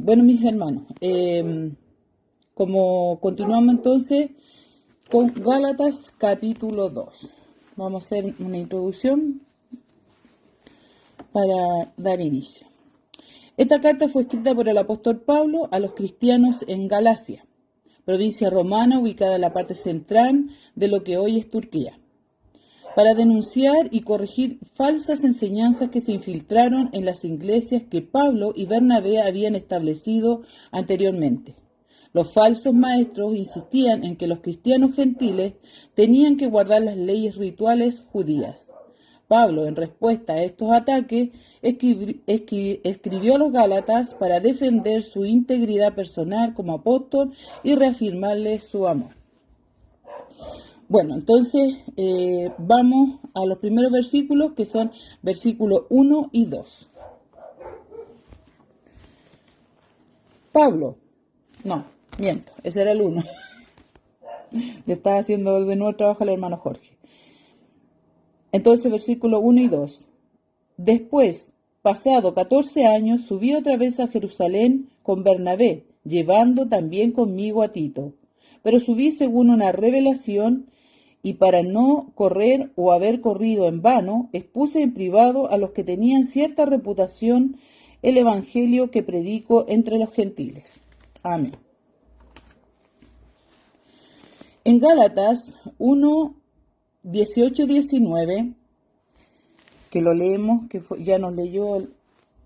Bueno, mis hermanos, como continuamos entonces con Gálatas capítulo 2. Vamos a hacer una introducción para dar inicio. Esta carta fue escrita por el apóstol Pablo a los cristianos en Galacia, provincia romana ubicada en la parte central de lo que hoy es Turquía, para denunciar y corregir falsas enseñanzas que se infiltraron en las iglesias que Pablo y Bernabé habían establecido anteriormente. Los falsos maestros insistían en que los cristianos gentiles tenían que guardar las leyes rituales judías. Pablo, en respuesta a estos ataques, escribió a los Gálatas para defender su integridad personal como apóstol y reafirmarles su amor. Bueno, entonces vamos a los primeros versículos, que son versículos 1 y 2. Pablo, no, miento, ese era el 1. Le estaba haciendo de nuevo trabajo al hermano Jorge. Entonces, versículos 1 y 2. Después, pasado 14 años, subí otra vez a Jerusalén con Bernabé, llevando también conmigo a Tito. Pero subí según una revelación, y para no correr o haber corrido en vano, expuse en privado a los que tenían cierta reputación el evangelio que predico entre los gentiles. Amén. En Gálatas 1, 18-19, que lo leemos, que ya nos leyó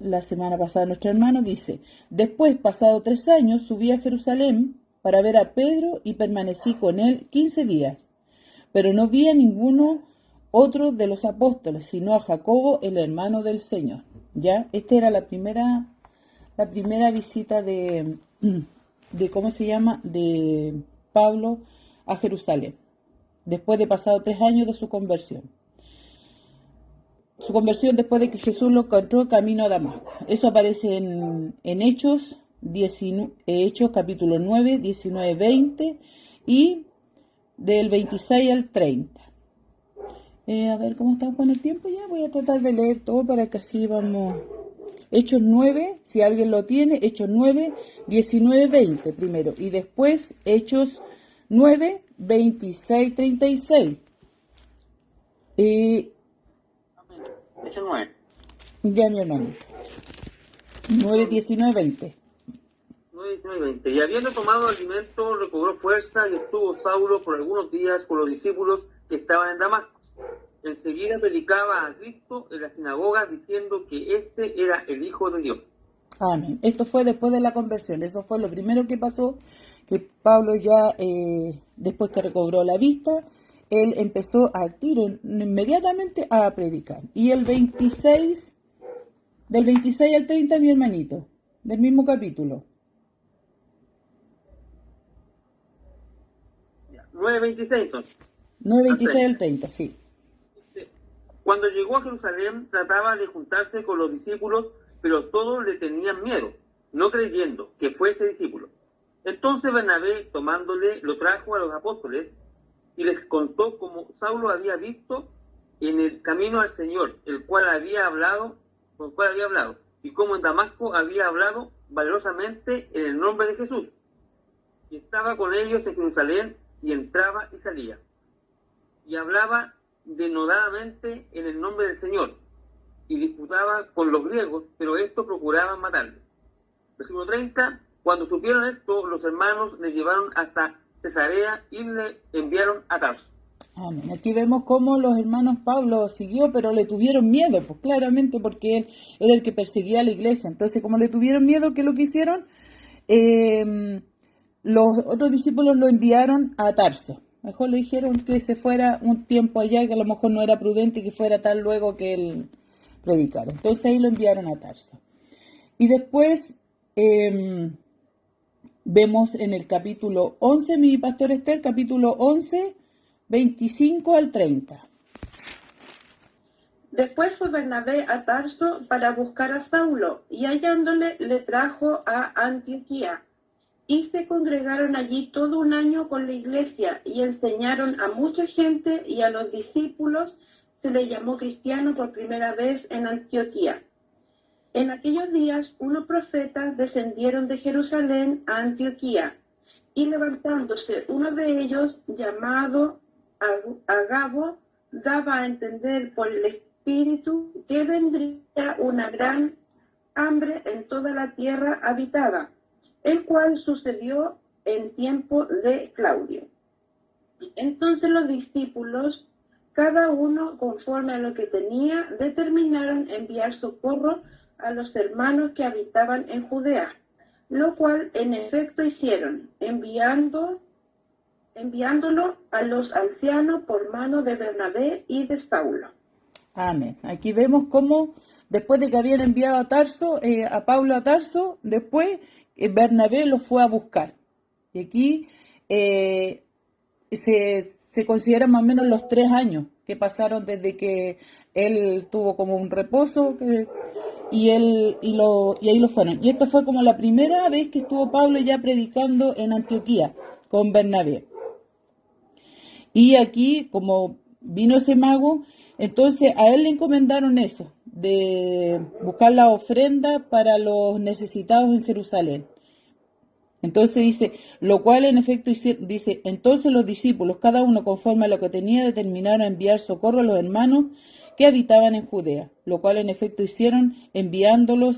la semana pasada nuestro hermano, dice: Después, pasado 3 años, subí a Jerusalén para ver a Pedro y permanecí con él 15 días. Pero no vi a ninguno otro de los apóstoles, sino a Jacobo, el hermano del Señor. ¿Ya? Esta era la primera visita de ¿cómo se llama? De Pablo a Jerusalén, después de pasado 3 años de su conversión. Su conversión después de que Jesús lo encontró camino a Damasco. Eso aparece en Hechos, Hechos capítulo 9, 19, 20 y del 26 al 30. A ver cómo estamos con el tiempo ya. Voy a tratar de leer todo para que así vamos. Hechos 9, si alguien lo tiene, Hechos 9, 19, 20 primero. Y después Hechos 9, 26, 36. Hechos 9. Ya, mi hermano. 9, 19, 20. 9, 19 y 20. Y habiendo tomado alimento, recobró fuerza y estuvo Saulo por algunos días con los discípulos que estaban en Damasco. Enseguida predicaba a Cristo en la sinagoga diciendo que este era el Hijo de Dios. Amén. Esto fue después de la conversión. Eso fue lo primero que pasó, que Pablo ya, después que recobró la vista, él empezó al tiro, inmediatamente a predicar. Y el 26, del 26 al 30, mi hermanito, del mismo capítulo. 9:26 entonces. 9:26 al 30, sí. Cuando llegó a Jerusalén, trataba de juntarse con los discípulos, pero todos le tenían miedo, no creyendo que fuese discípulo. Entonces Bernabé, tomándole, lo trajo a los apóstoles y les contó cómo Saulo había visto en el camino al Señor, con el cual había hablado, y cómo en Damasco había hablado valerosamente en el nombre de Jesús. Y estaba con ellos en Jerusalén, y entraba y salía, y hablaba denodadamente en el nombre del Señor, y disputaba con los griegos, pero estos procuraban matarle. Versículo 30, cuando supieron esto, los hermanos le llevaron hasta Cesarea y le enviaron a Tarso. Amén. Aquí vemos cómo los hermanos Pablo siguió, pero le tuvieron miedo, pues claramente porque él era el que perseguía a la iglesia. Entonces, como le tuvieron miedo, ¿qué es lo que hicieron? Los otros discípulos lo enviaron a Tarso. Mejor le dijeron que se fuera un tiempo allá, que a lo mejor no era prudente que fuera tal luego que él predicara. Entonces ahí lo enviaron a Tarso. Y después vemos en el capítulo 11, mi pastor Esther, capítulo 11, 25 al 30. Después fue Bernabé a Tarso para buscar a Saulo, y hallándole le trajo a Antioquía. Y se congregaron allí todo un año con la iglesia, y enseñaron a mucha gente, y a los discípulos se les llamó cristiano por primera vez en Antioquía. En aquellos días unos profetas descendieron de Jerusalén a Antioquía, y levantándose uno de ellos, llamado Agabo, daba a entender por el Espíritu que vendría una gran hambre en toda la tierra habitada, el cual sucedió en tiempo de Claudio. Entonces los discípulos, cada uno conforme a lo que tenía, determinaron enviar socorro a los hermanos que habitaban en Judea, lo cual en efecto hicieron, enviándolo a los ancianos por mano de Bernabé y de Saulo. Amén. Aquí vemos cómo después de que habían enviado a Tarso, a Pablo a Tarso, después Bernabé lo fue a buscar. Y aquí se consideran más o menos los 3 años que pasaron desde que él tuvo como un reposo y ahí lo fueron. Y esto fue como la primera vez que estuvo Pablo ya predicando en Antioquía con Bernabé. Y aquí, como vino ese mago, entonces a él le encomendaron eso, de buscar la ofrenda para los necesitados en Jerusalén. Entonces dice, lo cual en efecto dice, entonces los discípulos, cada uno conforme a lo que tenía, determinaron enviar socorro a los hermanos que habitaban en Judea, lo cual en efecto hicieron enviándolo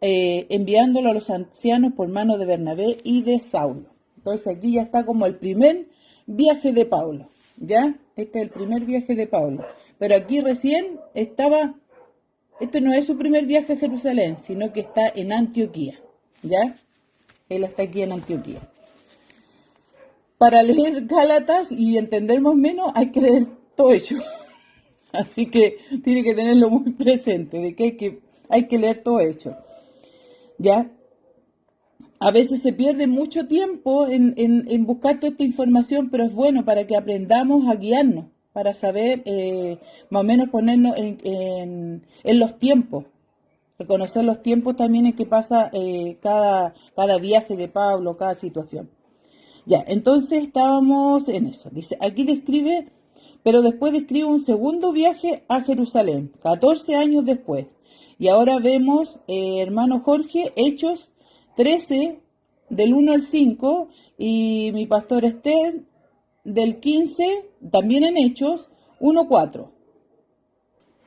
a los ancianos por mano de Bernabé y de Saulo. Entonces aquí ya está como el primer viaje de Pablo, ¿ya? Este es el primer viaje de Pablo. Pero aquí recién estaba, este no es su primer viaje a Jerusalén, sino que está en Antioquía, ¿ya? Él está aquí en Antioquía. Para leer Gálatas y entender más o menos, hay que leer todo hecho. Así que tiene que tenerlo muy presente, de que hay que leer todo hecho. ¿Ya? A veces se pierde mucho tiempo en buscar toda esta información, pero es bueno para que aprendamos a guiarnos, para saber más o menos ponernos en los tiempos. Reconocer los tiempos también en que pasa cada viaje de Pablo, cada situación. Ya, entonces estábamos en eso. Dice, aquí describe, pero después describe un segundo viaje a Jerusalén, 14 años después. Y ahora vemos, hermano Jorge, Hechos 13, del 1 al 5, y mi pastor Esther, del 15, también en Hechos, 1-4.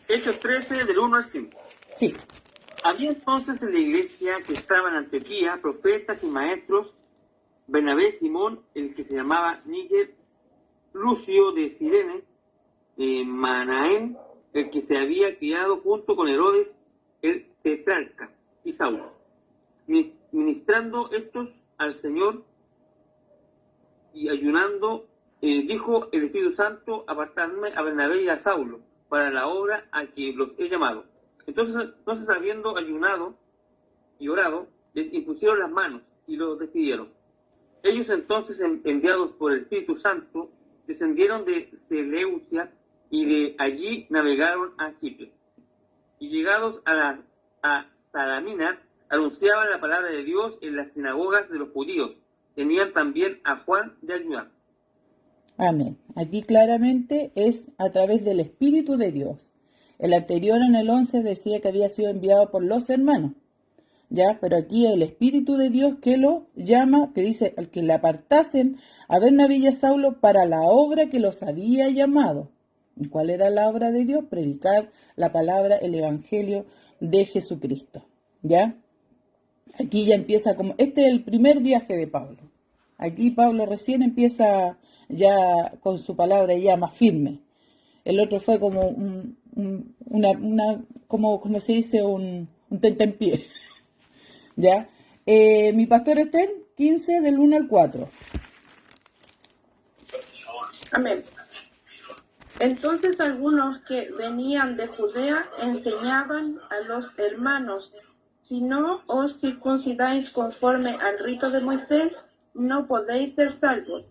Hechos 13, del 1 al 5. Sí. Había entonces en la iglesia que estaba en Antioquía profetas y maestros, Bernabé, Simón, el que se llamaba Níger, Lucio de Cirene, Manaén, el que se había criado junto con Herodes, el tetrarca, y Saulo. Ministrando estos al Señor y ayunando, dijo el Espíritu Santo, apartadme a Bernabé y a Saulo para la obra a que los he llamado. Entonces habiendo ayunado y orado, les impusieron las manos y los despidieron. Ellos entonces, enviados por el Espíritu Santo, descendieron de Seleucia y de allí navegaron a Chipre. Y llegados a Salamina, anunciaban la palabra de Dios en las sinagogas de los judíos. Tenían también a Juan de ayudar. Amén. Aquí claramente es a través del Espíritu de Dios. El anterior, en el 11, decía que había sido enviado por los hermanos, ¿ya? Pero aquí el Espíritu de Dios que lo llama, que dice al que le apartasen a Bernabé y a Saulo para la obra que los había llamado. ¿Y cuál era la obra de Dios? Predicar la palabra, el Evangelio de Jesucristo, ¿ya? Aquí ya empieza como, este es el primer viaje de Pablo. Aquí Pablo recién empieza ya con su palabra ya más firme. El otro fue como como se dice, un tentempié. ¿Ya? Mi pastor Esther, 15, del 1 al 4. Amén. Entonces algunos que venían de Judea enseñaban a los hermanos, si no os circuncidáis conforme al rito de Moisés, no podéis ser salvos.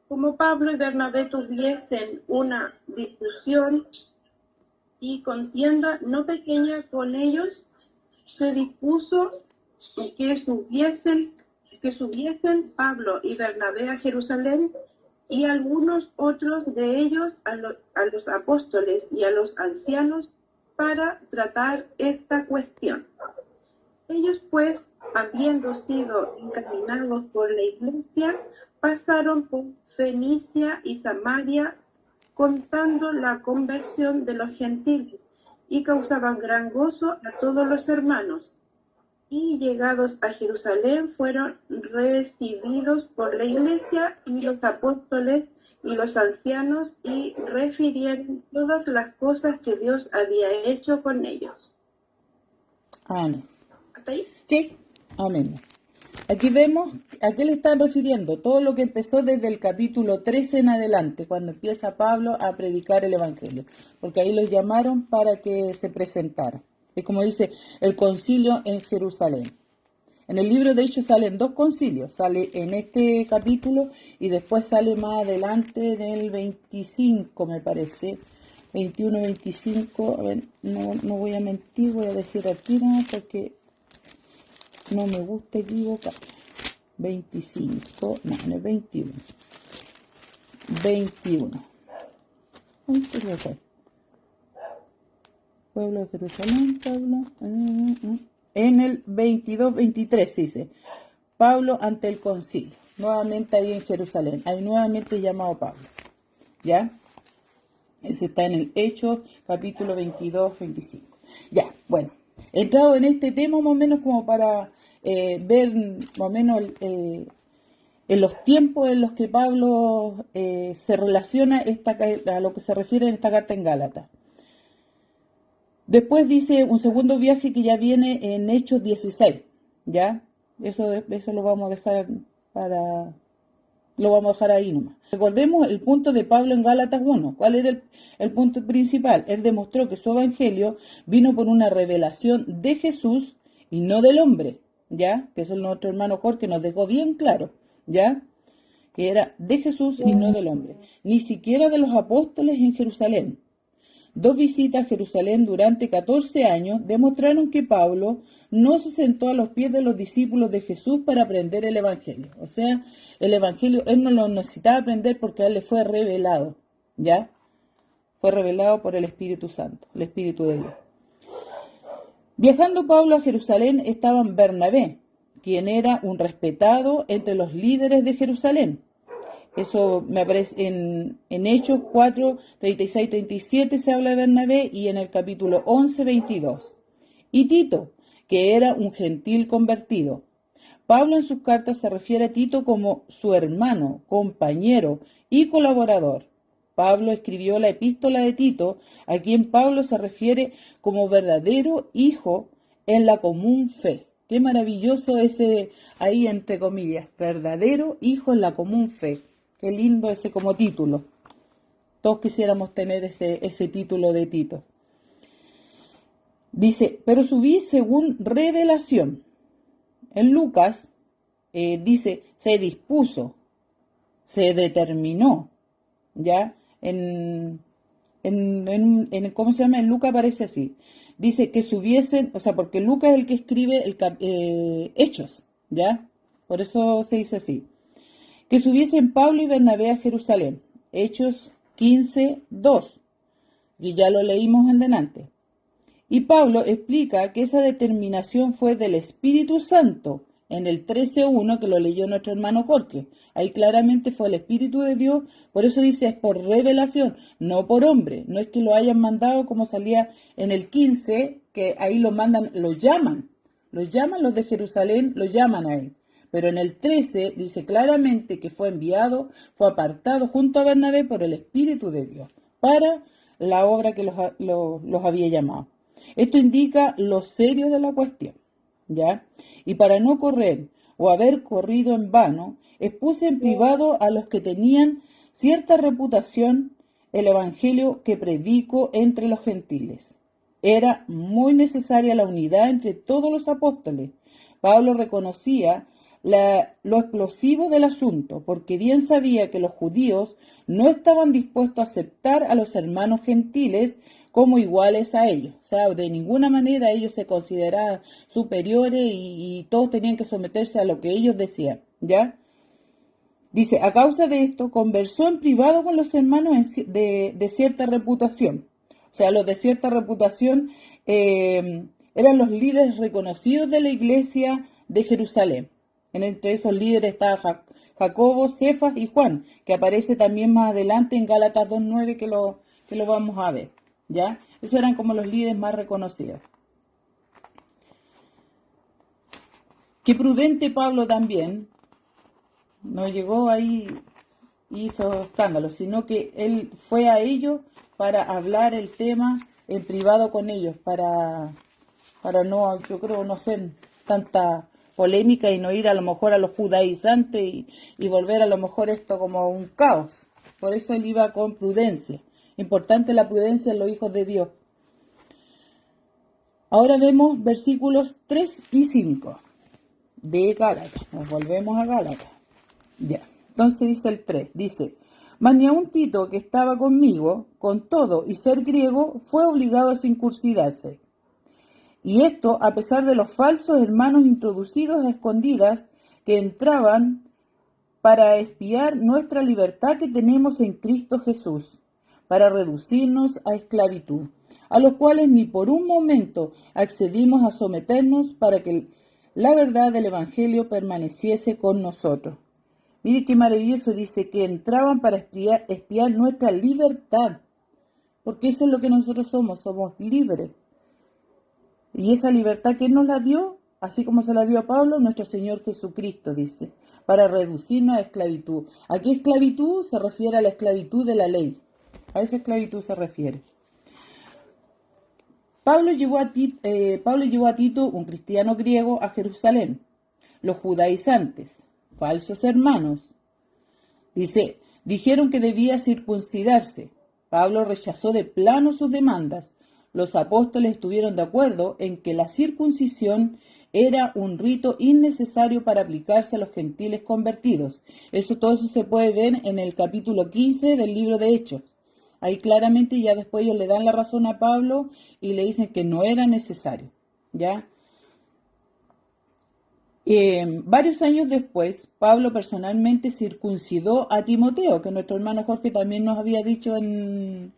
Como Pablo y Bernabé tuviesen una discusión y contienda no pequeña con ellos, se dispuso que subiesen Pablo y Bernabé a Jerusalén y algunos otros de ellos a los apóstoles y a los ancianos para tratar esta cuestión. Ellos pues, habiendo sido encaminados por la iglesia, pasaron por Fenicia y Samaria, contando la conversión de los gentiles, y causaban gran gozo a todos los hermanos. Y llegados a Jerusalén fueron recibidos por la iglesia y los apóstoles y los ancianos, y refirieron todas las cosas que Dios había hecho con ellos. Amén. ¿Hasta ahí? Sí, amén. Aquí vemos a qué le están refiriendo, todo lo que empezó desde el capítulo 13 en adelante, cuando empieza Pablo a predicar el Evangelio, porque ahí los llamaron para que se presentara. Es como dice el concilio en Jerusalén. En el libro de Hechos salen 2 concilios, sale en este capítulo y después sale más adelante en el 25, me parece, 21, 25, a ver, no voy a mentir, voy a decir aquí no, porque no me gusta equivocar. 25, no es 21. 21. Pueblo de Jerusalén, Pablo. En el 22, 23 dice, Pablo ante el concilio, nuevamente ahí en Jerusalén, ahí nuevamente llamado Pablo. ¿Ya? Ese está en el Hechos, capítulo 22, 25. Ya, bueno, he entrado en este tema más o menos como para ver más o menos en los tiempos en los que Pablo se relaciona a lo que se refiere en esta carta en Gálatas. Después dice un segundo viaje que ya viene en Hechos 16, ¿ya? Eso lo vamos a dejar ahí nomás. Recordemos el punto de Pablo en Gálatas 1. ¿Cuál era el punto principal? Él demostró que su evangelio vino por una revelación de Jesús y no del hombre, ¿ya? Que eso nuestro hermano Jorge nos dejó bien claro, ¿ya? Que era de Jesús y no del hombre. Ni siquiera de los apóstoles en Jerusalén. 2 visitas a Jerusalén durante 14 años demostraron que Pablo no se sentó a los pies de los discípulos de Jesús para aprender el Evangelio. O sea, el Evangelio él no lo necesitaba aprender porque a él le fue revelado, ¿ya? Fue revelado por el Espíritu Santo, el Espíritu de Dios. Viajando Pablo a Jerusalén estaban Bernabé, quien era un respetado entre los líderes de Jerusalén. Eso me aparece en Hechos 4, 36, 37 se habla de Bernabé y en el capítulo 11, 22. Y Tito, que era un gentil convertido. Pablo en sus cartas se refiere a Tito como su hermano, compañero y colaborador. Pablo escribió la epístola de Tito, a quien Pablo se refiere como verdadero hijo en la común fe. Qué maravilloso ese ahí entre comillas, verdadero hijo en la común fe. Qué lindo ese como título. Todos quisiéramos tener ese título de Tito. Dice, pero subí según revelación. En Lucas dice, se dispuso, se determinó. ¿Ya? ¿Cómo se llama? En Lucas aparece así. Dice que subiesen, o sea, porque Lucas es el que escribe Hechos, ¿ya? Por eso se dice así. Que subiesen Pablo y Bernabé a Jerusalén. Hechos 15, 2. Y ya lo leímos en delante. Y Pablo explica que esa determinación fue del Espíritu Santo en el 13.1, que lo leyó nuestro hermano Jorge. Ahí claramente fue el Espíritu de Dios, por eso dice es por revelación, no por hombre. No es que lo hayan mandado como salía en el 15, que ahí lo mandan, lo llaman los de Jerusalén, lo llaman a él. Pero en el 13 dice claramente que fue enviado, fue apartado junto a Bernabé por el Espíritu de Dios para la obra que los había llamado. Esto indica lo serio de la cuestión, ¿ya? Y para no correr o haber corrido en vano, expuse en privado a los que tenían cierta reputación el evangelio que predico entre los gentiles. Era muy necesaria la unidad entre todos los apóstoles. Pablo reconocía lo explosivo del asunto, porque bien sabía que los judíos no estaban dispuestos a aceptar a los hermanos gentiles como iguales a ellos. O sea, de ninguna manera ellos se consideraban superiores y todos tenían que someterse a lo que ellos decían, ¿ya? Dice, a causa de esto, conversó en privado con los hermanos de cierta reputación. O sea, los de cierta reputación Eran los líderes reconocidos de la iglesia de Jerusalén. Entre esos líderes estaba Jacobo, Cefas y Juan, que aparece también más adelante en Gálatas 2:9 que lo vamos a ver, ¿ya? Esos eran como los líderes más reconocidos. Qué prudente Pablo también, no llegó ahí y hizo escándalo, sino que él fue a ellos para hablar el tema en privado con ellos, para no, yo creo, no ser tanta polémica y no ir a lo mejor a los judaizantes y volver a lo mejor esto como un caos. Por eso él iba con prudencia. Importante la prudencia en los hijos de Dios. Ahora vemos versículos 3 y 5 de Gálatas. Nos volvemos a Gálatas. Ya. Entonces dice el 3. Dice: mas ni aun Tito, que estaba conmigo, con todo y ser griego, fue obligado a circuncidarse. Y esto a pesar de los falsos hermanos introducidos a escondidas que entraban para espiar nuestra libertad que tenemos en Cristo Jesús, para reducirnos a esclavitud, a los cuales ni por un momento accedimos a someternos para que la verdad del Evangelio permaneciese con nosotros. Mire qué maravilloso, dice que entraban para espiar nuestra libertad, porque eso es lo que nosotros somos libres. Y esa libertad, ¿quién nos la dio? Así como se la dio a Pablo, nuestro Señor Jesucristo, dice, para reducirnos a esclavitud. ¿A qué esclavitud? Se refiere a la esclavitud de la ley. A esa esclavitud se refiere. Pablo llevó a Tito, un cristiano griego, a Jerusalén. Los judaizantes, falsos hermanos, dijeron que debía circuncidarse. Pablo rechazó de plano sus demandas. Los apóstoles estuvieron de acuerdo en que la circuncisión era un rito innecesario para aplicarse a los gentiles convertidos. Todo eso se puede ver en el capítulo 15 del libro de Hechos. Ahí claramente ya después ellos le dan la razón a Pablo y le dicen que no era necesario, ¿ya? Varios años después, Pablo personalmente circuncidó a Timoteo, que nuestro hermano Jorge también nos había dicho en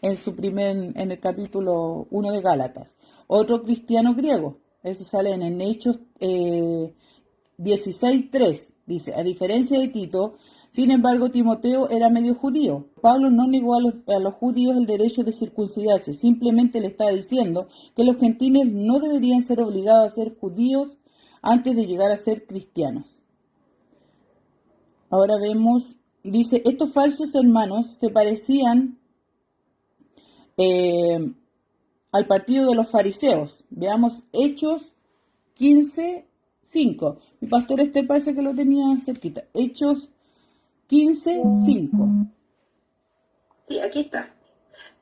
el capítulo 1 de Gálatas. Otro cristiano griego, eso sale en Hechos 16:3, dice: a diferencia de Tito, sin embargo, Timoteo era medio judío. Pablo no negó a los judíos el derecho de circuncidarse, simplemente le estaba diciendo que los gentiles no deberían ser obligados a ser judíos antes de llegar a ser cristianos. Ahora vemos, dice, estos falsos hermanos se parecían al partido de los fariseos. Veamos Hechos 15:5. Mi pastor parece que lo tenía cerquita. Hechos 15:5. Sí, aquí está.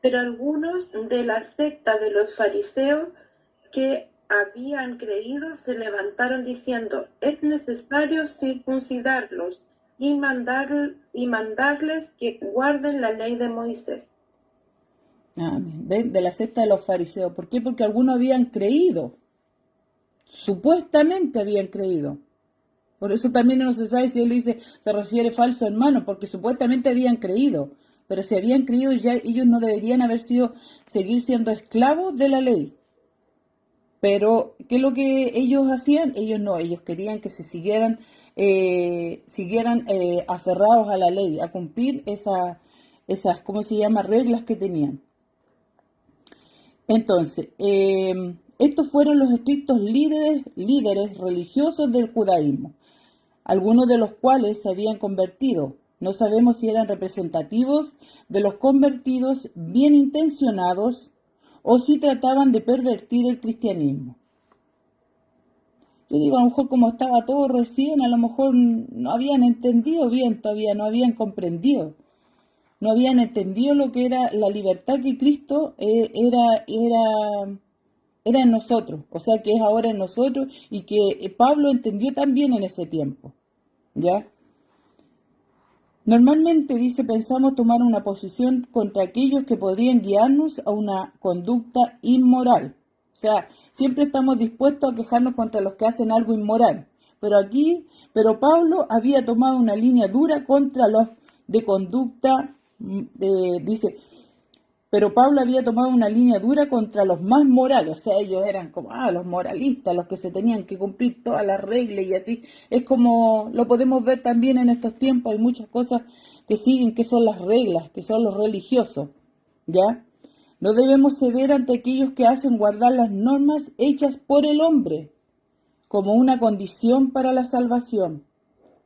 Pero algunos de la secta de los fariseos que habían creído se levantaron diciendo: es necesario circuncidarlos y mandarles que guarden la ley de Moisés. Amén. ¿Ven? De la secta de los fariseos. ¿Por qué? Porque algunos habían creído. Supuestamente habían creído. Por eso también no se sabe si él dice, se refiere falso hermano, porque supuestamente habían creído. Pero si habían creído, ya ellos no deberían seguir siendo esclavos de la ley. Pero, ¿qué es lo que ellos hacían? Ellos querían que se siguieran aferrados a la ley, a cumplir esas, ¿cómo se llama?, reglas que tenían. Entonces, estos fueron los estrictos líderes religiosos del judaísmo, algunos de los cuales se habían convertido. No sabemos si eran representativos de los convertidos bien intencionados o si trataban de pervertir el cristianismo. Yo digo, a lo mejor como estaba todo recién, a lo mejor no habían entendido bien todavía, no habían comprendido. No habían entendido lo que era la libertad que Cristo era en nosotros, o sea que es ahora en nosotros y que Pablo entendió también en ese tiempo, ¿ya? Normalmente, dice, pensamos tomar una posición contra aquellos que podrían guiarnos a una conducta inmoral. O sea, siempre estamos dispuestos a quejarnos contra los que hacen algo inmoral. Pero Pablo había tomado una línea dura contra los de conducta, dice, Pero Pablo había tomado una línea dura contra los más morales, o sea, ellos eran como, los moralistas, los que se tenían que cumplir todas las reglas y así. Es como lo podemos ver también en estos tiempos, hay muchas cosas que siguen, que son las reglas, que son los religiosos, ¿ya? No debemos ceder ante aquellos que hacen guardar las normas hechas por el hombre como una condición para la salvación.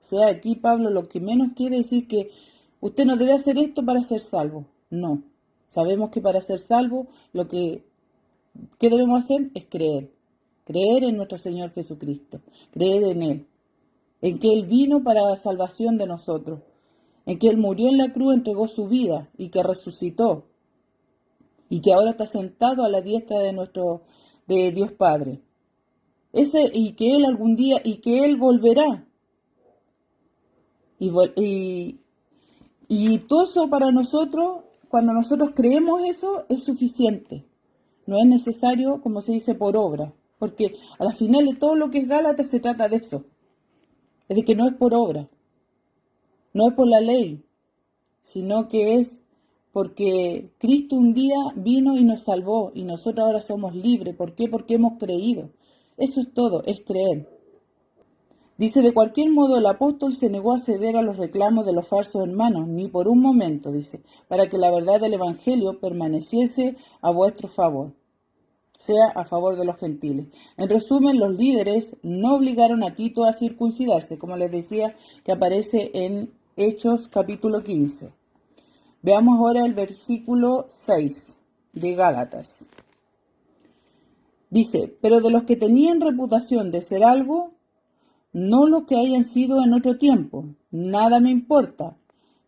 O sea, aquí Pablo lo que menos quiere decir que usted no debe hacer esto para ser salvo. No. Sabemos que para ser salvo ¿qué debemos hacer? Es creer. Creer en nuestro Señor Jesucristo. Creer en Él. En que Él vino para la salvación de nosotros. En que Él murió en la cruz, entregó su vida y que resucitó. Y que ahora está sentado a la diestra de Dios Padre. Y que Él algún día, y que Él volverá. Y todo eso para nosotros, cuando nosotros creemos eso, es suficiente. No es necesario, como se dice, por obra. Porque a la final de todo lo que es Gálatas se trata de eso. Es de que no es por obra. No es por la ley. Sino que es porque Cristo un día vino y nos salvó. Y nosotros ahora somos libres. ¿Por qué? Porque hemos creído. Eso es todo, es creer. Dice, de cualquier modo el apóstol se negó a ceder a los reclamos de los falsos hermanos, ni por un momento, dice, para que la verdad del evangelio permaneciese a vuestro favor, sea a favor de los gentiles. En resumen, los líderes no obligaron a Tito a circuncidarse, como les decía, que aparece en Hechos capítulo 15. Veamos ahora el versículo 6 de Gálatas. Dice, pero de los que tenían reputación de ser algo, no los que hayan sido en otro tiempo, nada me importa.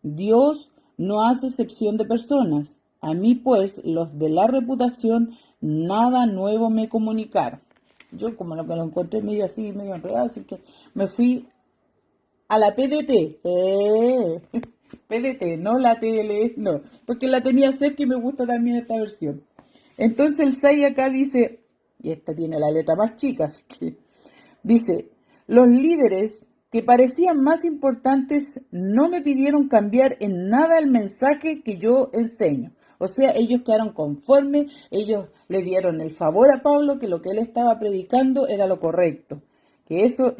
Dios no hace excepción de personas. A mí, pues, los de la reputación, nada nuevo me comunicaron. Yo como lo encontré medio así, medio enredado, así que me fui a la PDT. PDT, no la TL, no, porque la tenía cerca y me gusta también esta versión. Entonces el 6 acá dice, y esta tiene la letra más chica, así que dice, los líderes que parecían más importantes no me pidieron cambiar en nada el mensaje que yo enseño. O sea, ellos quedaron conformes, ellos le dieron el favor a Pablo, que lo que él estaba predicando era lo correcto, que eso,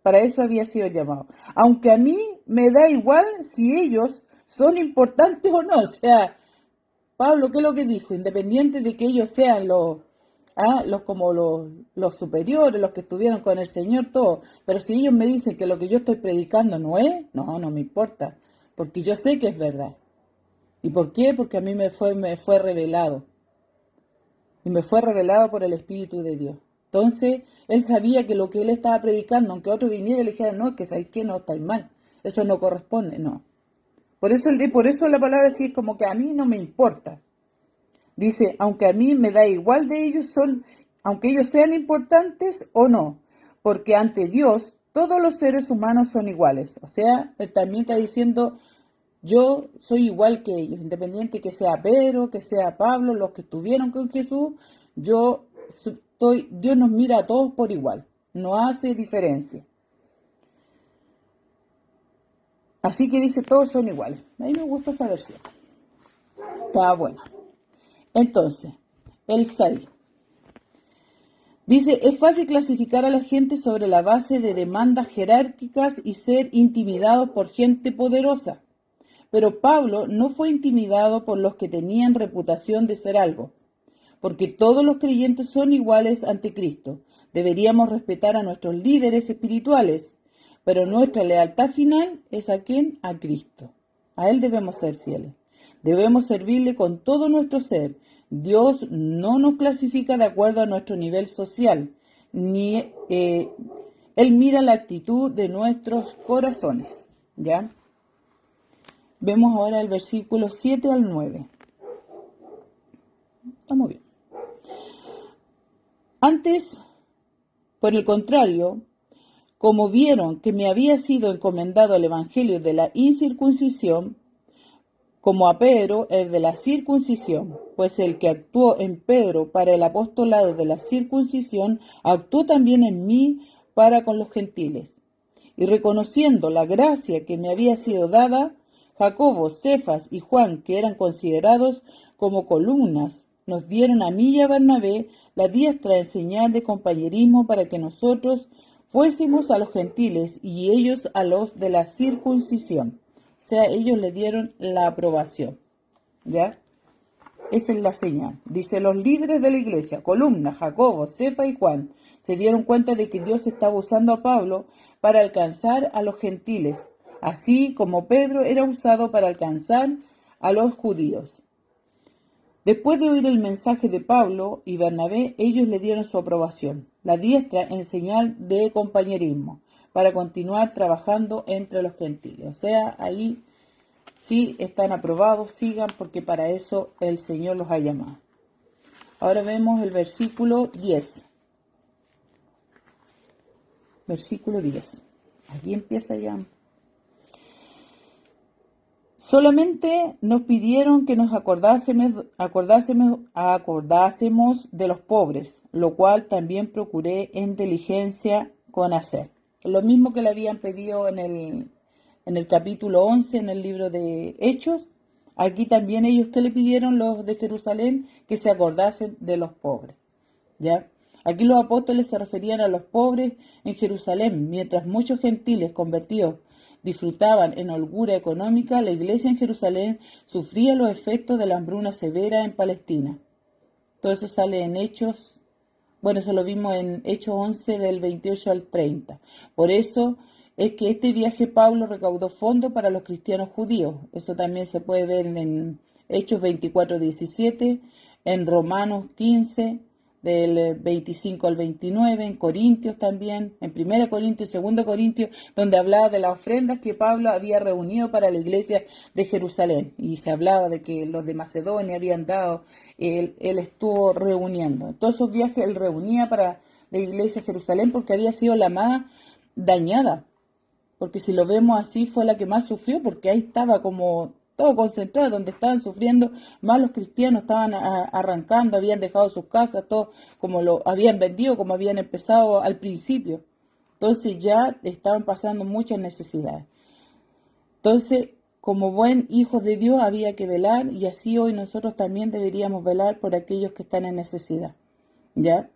para eso había sido llamado. Aunque a mí me da igual si ellos son importantes o no. O sea, Pablo, ¿qué es lo que dijo? Independiente de que ellos sean los superiores, los que estuvieron con el Señor, todo. Pero si ellos me dicen que lo que yo estoy predicando no es, no me importa, porque yo sé que es verdad. ¿Y por qué? Porque a mí me fue revelado. Y me fue revelado por el Espíritu de Dios. Entonces, él sabía que lo que él estaba predicando, aunque otro viniera y le dijera, no, que sabéis que no estáis mal, eso no corresponde, no. Por eso la palabra sí es como que a mí no me importa. Dice, aunque a mí me da igual de ellos aunque ellos sean importantes o no, porque ante Dios todos los seres humanos son iguales. O sea, él también está diciendo, yo soy igual que ellos, independiente que sea Pedro, que sea Pablo, los que estuvieron con Jesús, Dios nos mira a todos por igual, no hace diferencia. Así que dice, todos son iguales. A mí me gusta esa versión. Está bueno. Entonces, el 6. Dice, es fácil clasificar a la gente sobre la base de demandas jerárquicas y ser intimidados por gente poderosa. Pero Pablo no fue intimidado por los que tenían reputación de ser algo, porque todos los creyentes son iguales ante Cristo. Deberíamos respetar a nuestros líderes espirituales, pero nuestra lealtad final es ¿a quién? A Cristo. A Él debemos ser fieles. Debemos servirle con todo nuestro ser. Dios no nos clasifica de acuerdo a nuestro nivel social, ni Él mira la actitud de nuestros corazones. ¿Ya? Vemos ahora el versículo 7 al 9. Está muy bien. Antes, por el contrario, como vieron que me había sido encomendado el evangelio de la incircuncisión, como a Pedro el de la circuncisión, pues el que actuó en Pedro para el apostolado de la circuncisión, actuó también en mí para con los gentiles. Y reconociendo la gracia que me había sido dada, Jacobo, Cefas y Juan, que eran considerados como columnas, nos dieron a mí y a Bernabé la diestra en señal de compañerismo para que nosotros fuésemos a los gentiles y ellos a los de la circuncisión. O sea, ellos le dieron la aprobación. ¿Ya? Esa es la señal. Dice, los líderes de la iglesia, columna, Jacobo, Cefa y Juan, se dieron cuenta de que Dios estaba usando a Pablo para alcanzar a los gentiles, así como Pedro era usado para alcanzar a los judíos. Después de oír el mensaje de Pablo y Bernabé, ellos le dieron su aprobación, la diestra en señal de compañerismo, para continuar trabajando entre los gentiles. O sea, ahí sí están aprobados, sigan, porque para eso el Señor los ha llamado. Ahora vemos el versículo 10. Versículo 10. Aquí empieza ya. Solamente nos pidieron que nos acordásemos de los pobres, lo cual también procuré en diligencia con hacer. Lo mismo que le habían pedido en el capítulo 11, en el libro de Hechos. Aquí también ellos, ¿qué le pidieron los de Jerusalén? Que se acordasen de los pobres. ¿Ya? Aquí los apóstoles se referían a los pobres en Jerusalén, mientras muchos gentiles convertidos disfrutaban en holgura económica, la iglesia en Jerusalén sufría los efectos de la hambruna severa en Palestina. Todo eso sale en Hechos, bueno, eso lo vimos en Hechos 11 del 28 al 30. Por eso es que este viaje Pablo recaudó fondos para los cristianos judíos. Eso también se puede ver en Hechos 24-17, en Romanos 15, del 25 al 29, en Corintios también, en 1 Corintios y 2 Corintios, donde hablaba de las ofrendas que Pablo había reunido para la iglesia de Jerusalén. Y se hablaba de que los de Macedonia habían dado, él estuvo reuniendo. Todos esos viajes él reunía para la iglesia de Jerusalén porque había sido la más dañada. Porque si lo vemos así, fue la que más sufrió, porque ahí estaba como todo concentrado, donde estaban sufriendo más los cristianos, estaban arrancando, habían dejado sus casas, todo como lo habían vendido, como habían empezado al principio. Entonces ya estaban pasando muchas necesidades. Entonces, como buen hijo de Dios, había que velar, y así hoy nosotros también deberíamos velar por aquellos que están en necesidad. ¿Ya?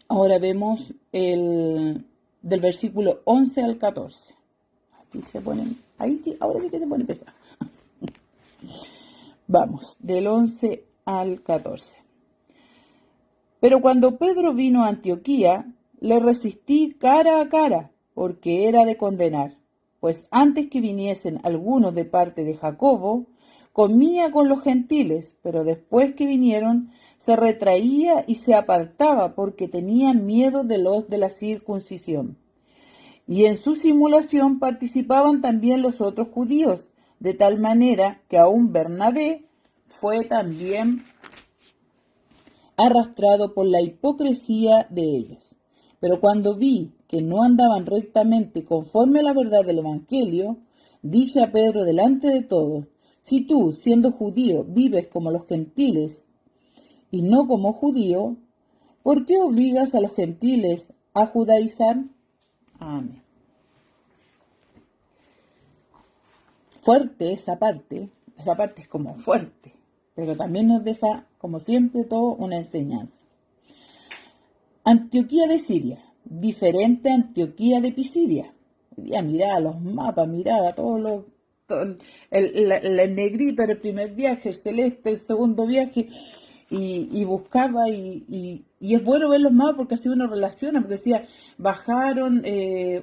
Ahora vemos del versículo 11 al 14. Aquí se ponen, ahí sí, ahora sí que se pone pesado. Vamos, del 11 al 14. Pero cuando Pedro vino a Antioquía, le resistí cara a cara, porque era de condenar. Pues antes que viniesen algunos de parte de Jacobo, comía con los gentiles, pero después que vinieron, se retraía y se apartaba, porque tenía miedo de los de la circuncisión. Y en su simulación participaban también los otros judíos, de tal manera que aún Bernabé fue también arrastrado por la hipocresía de ellos. Pero cuando vi que no andaban rectamente conforme a la verdad del Evangelio, dije a Pedro delante de todos: si tú, siendo judío, vives como los gentiles y no como judío, ¿por qué obligas a los gentiles a judaizar? Amén. Fuerte esa parte es como fuerte, pero también nos deja, como siempre, todo una enseñanza. Antioquía de Siria, diferente a Antioquía de Pisidia. Ya miraba los mapas, miraba todo el negrito era el primer viaje, el celeste el segundo viaje, y buscaba, y es bueno ver los mapas porque así uno relaciona, porque decía, bajaron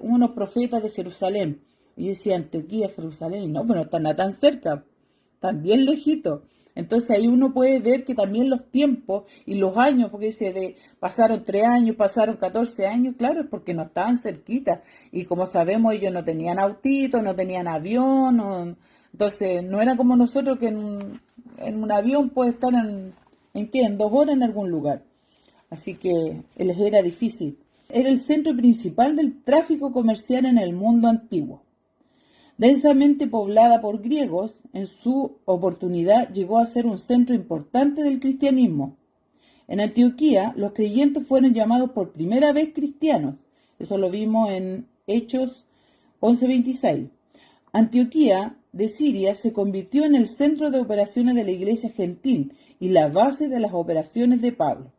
unos profetas de Jerusalén. Y decía Antioquía, Jerusalén, y no, pero no están tan cerca, están bien lejitos. Entonces ahí uno puede ver que también los tiempos y los años, porque dice, pasaron 3 años, pasaron 14 años, claro, es porque no estaban cerquitas. Y como sabemos, ellos no tenían autito, no tenían avión, entonces no era como nosotros que en un avión puede estar en 2 horas en algún lugar. Así que les era difícil. Era el centro principal del tráfico comercial en el mundo antiguo. Densamente poblada por griegos, en su oportunidad llegó a ser un centro importante del cristianismo. En Antioquía, los creyentes fueron llamados por primera vez cristianos. Eso lo vimos en Hechos 11:26. Antioquía de Siria se convirtió en el centro de operaciones de la iglesia gentil y la base de las operaciones de Pablo.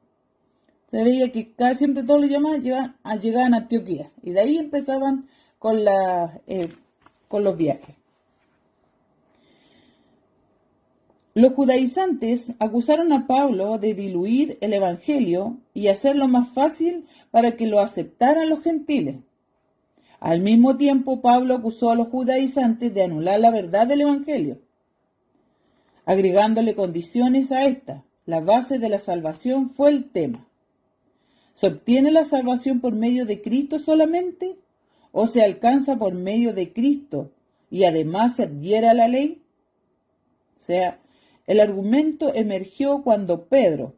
Se veía que siempre todos los llamados llegaban a Antioquía y de ahí empezaban con los viajes. Los judaizantes acusaron a Pablo de diluir el evangelio y hacerlo más fácil para que lo aceptaran los gentiles. Al mismo tiempo, Pablo acusó a los judaizantes de anular la verdad del evangelio, agregándole condiciones a esta. La base de la salvación fue el tema. ¿Se obtiene la salvación por medio de Cristo solamente? ¿O se alcanza por medio de Cristo y además se adhiere a la ley? O sea, el argumento emergió cuando Pedro,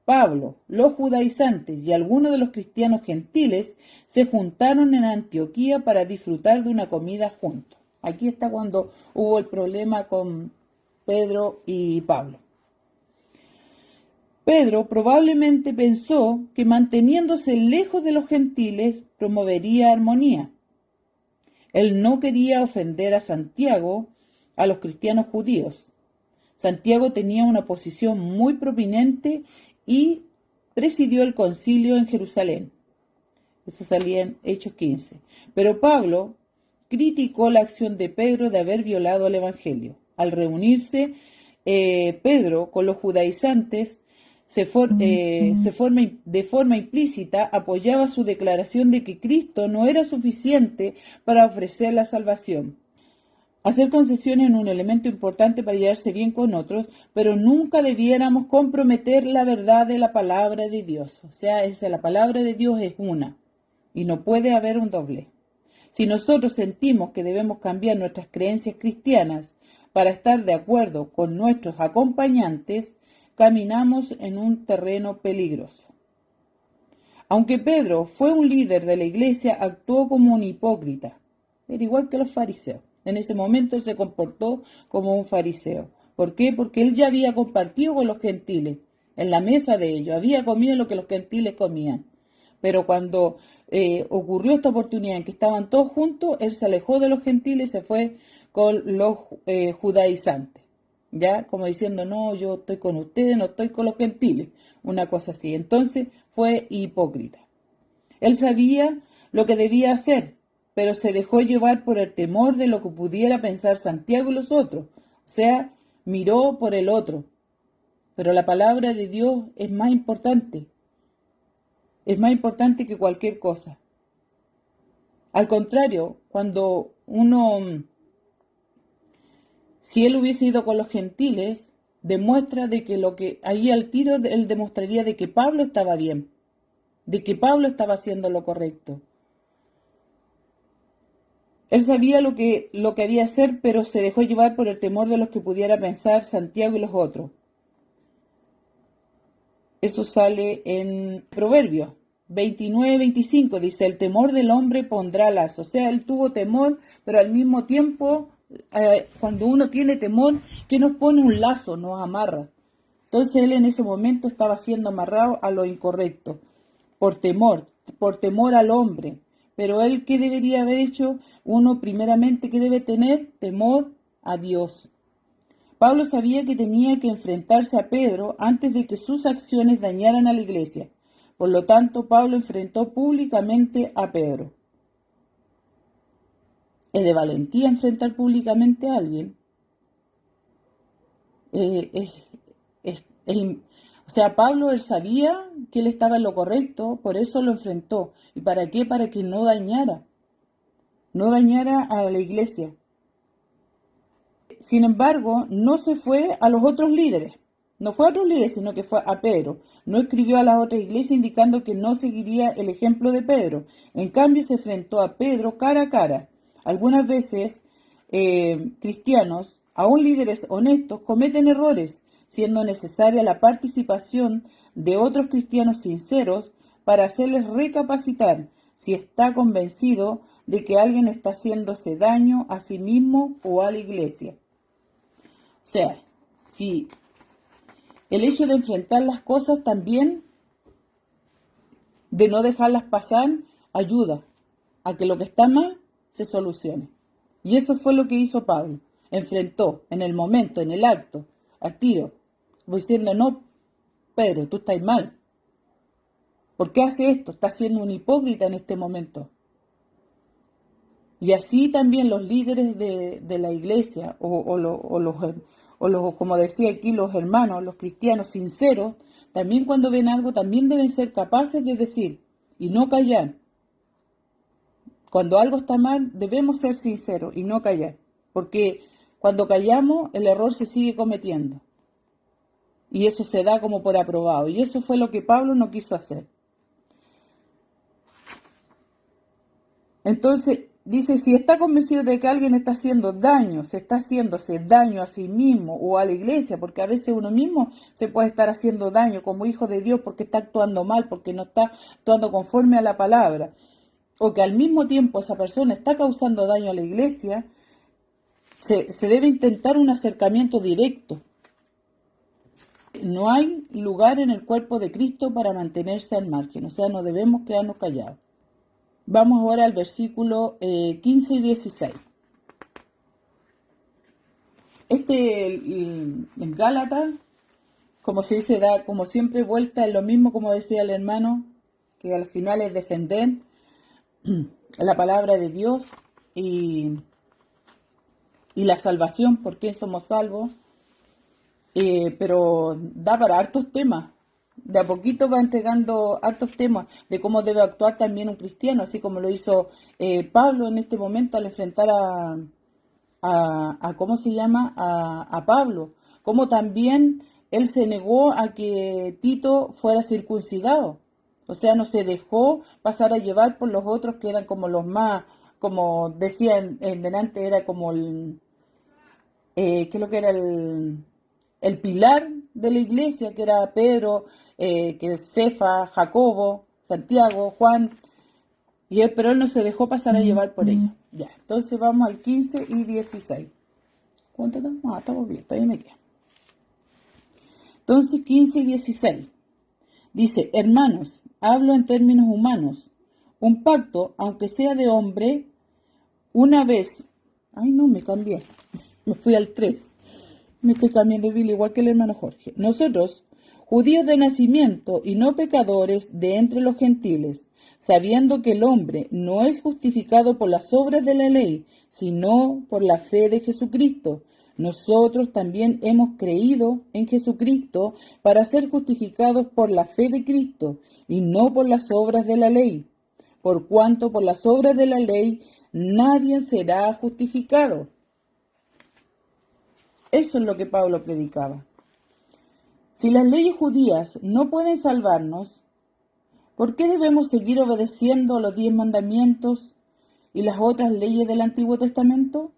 Pablo, los judaizantes y algunos de los cristianos gentiles se juntaron en Antioquía para disfrutar de una comida juntos. Aquí está cuando hubo el problema con Pedro y Pablo. Pedro probablemente pensó que manteniéndose lejos de los gentiles promovería armonía. Él no quería ofender a Santiago, a los cristianos judíos. Santiago tenía una posición muy prominente y presidió el concilio en Jerusalén. Eso salía en Hechos 15. Pero Pablo criticó la acción de Pedro de haber violado el evangelio. Al reunirse Pedro con los judaizantes, de forma implícita apoyaba su declaración de que Cristo no era suficiente para ofrecer la salvación. Hacer concesiones es un elemento importante para llevarse bien con otros, pero nunca debiéramos comprometer la verdad de la palabra de Dios. O sea, la palabra de Dios es una y no puede haber un doble. Si nosotros sentimos que debemos cambiar nuestras creencias cristianas para estar de acuerdo con nuestros acompañantes, caminamos en un terreno peligroso. Aunque Pedro fue un líder de la iglesia, actuó como un hipócrita. Era igual que los fariseos. En ese momento se comportó como un fariseo. ¿Por qué? Porque él ya había compartido con los gentiles. En la mesa de ellos había comido lo que los gentiles comían. Pero cuando ocurrió esta oportunidad en que estaban todos juntos, él se alejó de los gentiles y se fue con los judaizantes. Ya, como diciendo, no, yo estoy con ustedes, no estoy con los gentiles. Una cosa así. Entonces fue hipócrita. Él sabía lo que debía hacer, pero se dejó llevar por el temor de lo que pudiera pensar Santiago y los otros. O sea, miró por el otro. Pero la palabra de Dios es más importante. Es más importante que cualquier cosa. Al contrario, cuando si él hubiese ido con los gentiles, demuestra de que ahí al tiro él demostraría de que Pablo estaba bien, de que Pablo estaba haciendo lo correcto. Él sabía lo que había que hacer, pero se dejó llevar por el temor de los que pudiera pensar Santiago y los otros. Eso sale en Proverbios 29-25, dice, el temor del hombre pondrá lazo. O sea, él tuvo temor, pero al mismo tiempo, cuando uno tiene temor, que nos pone un lazo, nos amarra. Entonces él en ese momento estaba siendo amarrado a lo incorrecto, por temor al hombre. Pero él, ¿qué debería haber hecho? Uno, primeramente, ¿qué debe tener? Temor a Dios. Pablo sabía que tenía que enfrentarse a Pedro antes de que sus acciones dañaran a la iglesia. Por lo tanto, Pablo enfrentó públicamente a Pedro. ¿Es de valentía enfrentar públicamente a alguien? O sea, Pablo, él sabía que él estaba en lo correcto, por eso lo enfrentó. ¿Y para qué? Para que no dañara a la iglesia. Sin embargo, no se fue a los otros líderes. No fue a otros líderes, sino que fue a Pedro. No escribió a las otras iglesias indicando que no seguiría el ejemplo de Pedro. En cambio, se enfrentó a Pedro cara a cara. Algunas veces, cristianos, aún líderes honestos, cometen errores, siendo necesaria la participación de otros cristianos sinceros para hacerles recapacitar si está convencido de que alguien está haciéndose daño a sí mismo o a la iglesia. O sea, si el hecho de enfrentar las cosas también, de no dejarlas pasar, ayuda a que lo que está mal se solucione. Y eso fue lo que hizo Pablo. enfrentó en el momento, en el acto, al tiro, como diciendo, no, Pedro, tú estás mal. ¿Por qué hace esto? Está siendo un hipócrita en este momento. Y así también los líderes de la iglesia, como decía aquí, los hermanos, los cristianos sinceros, también cuando ven algo, también deben ser capaces de decir y no callar. Cuando algo está mal, debemos ser sinceros y no callar. Porque cuando callamos, el error se sigue cometiendo. Y eso se da como por aprobado. Y eso fue lo que Pablo no quiso hacer. Entonces, dice, si está convencido de que alguien está haciendo daño, se está haciéndose daño a sí mismo o a la iglesia, porque a veces uno mismo se puede estar haciendo daño como hijo de Dios porque está actuando mal, porque no está actuando conforme a la palabra, o que al mismo tiempo esa persona está causando daño a la iglesia, se debe intentar un acercamiento directo. No hay lugar en el cuerpo de Cristo para mantenerse al margen, o sea, no debemos quedarnos callados. Vamos ahora al versículo 15 y 16. En Gálatas, como se dice, da como siempre vuelta en lo mismo, como decía el hermano, que al final es defender la palabra de Dios y la salvación, porque somos salvos, pero da para hartos temas. De a poquito va entregando hartos temas de cómo debe actuar también un cristiano, así como lo hizo Pablo en este momento al enfrentar ¿cómo se llama? A Pablo. Como también él se negó a que Tito fuera circuncidado. O sea, no se dejó pasar a llevar por los otros que eran como los más, como decía en delante, era como ¿qué es lo que era el pilar de la iglesia, que era Pedro, que Cefa, Jacobo, Santiago, Juan, pero él no se dejó pasar a llevar por ellos. Ya, entonces vamos al 15 y 16. ¿Cuánto estamos? Estamos bien, todavía me queda. Entonces 15 y 16. Dice, hermanos, hablo en términos humanos. Un pacto, aunque sea de hombre, una vez... Ay, no, me cambié. Me fui al 3. Me estoy cambiando de Biblia igual que el hermano Jorge. Nosotros, judíos de nacimiento y no pecadores de entre los gentiles, sabiendo que el hombre no es justificado por las obras de la ley, sino por la fe de Jesucristo. Nosotros también hemos creído en Jesucristo para ser justificados por la fe de Cristo y no por las obras de la ley. Por cuanto por las obras de la ley nadie será justificado. Eso es lo que Pablo predicaba. Si las leyes judías no pueden salvarnos, ¿por qué debemos seguir obedeciendo los 10 mandamientos y las otras leyes del Antiguo Testamento?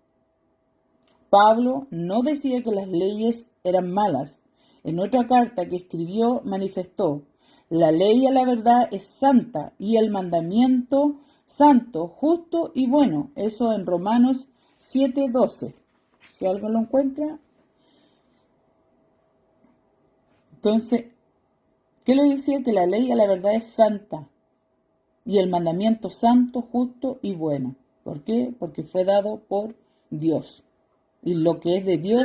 Pablo no decía que las leyes eran malas. En otra carta que escribió manifestó, la ley a la verdad es santa y el mandamiento santo, justo y bueno. Eso en Romanos 7:12. Si alguien lo encuentra. Entonces, ¿qué le decía? Que la ley a la verdad es santa y el mandamiento santo, justo y bueno. ¿Por qué? Porque fue dado por Dios. Y lo que es de Dios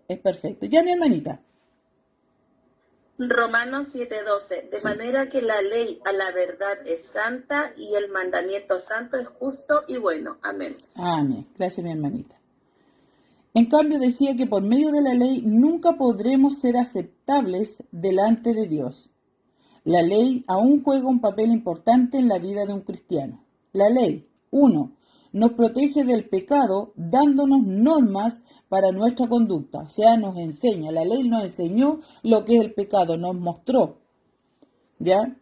es perfecto. Ya, mi hermanita. Romanos 7:12. De manera que la ley a la verdad es santa y el mandamiento santo es justo y bueno. Amén. Amén. Gracias, mi hermanita. En cambio decía que por medio de la ley nunca podremos ser aceptables delante de Dios. La ley aún juega un papel importante en la vida de un cristiano. La ley, 1, nos protege del pecado dándonos normas para nuestra conducta. O sea, nos enseña. La ley nos enseñó lo que es el pecado, nos mostró. ¿Ya?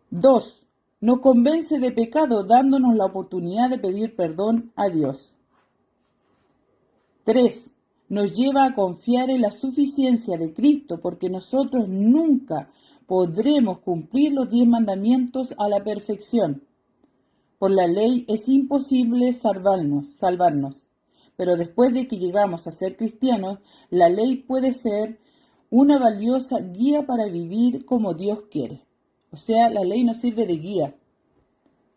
2, nos convence de pecado dándonos la oportunidad de pedir perdón a Dios. 3. Nos lleva a confiar en la suficiencia de Cristo porque nosotros nunca podremos cumplir los 10 mandamientos a la perfección. Por la ley es imposible salvarnos. Pero después de que llegamos a ser cristianos, la ley puede ser una valiosa guía para vivir como Dios quiere. O sea, la ley nos sirve de guía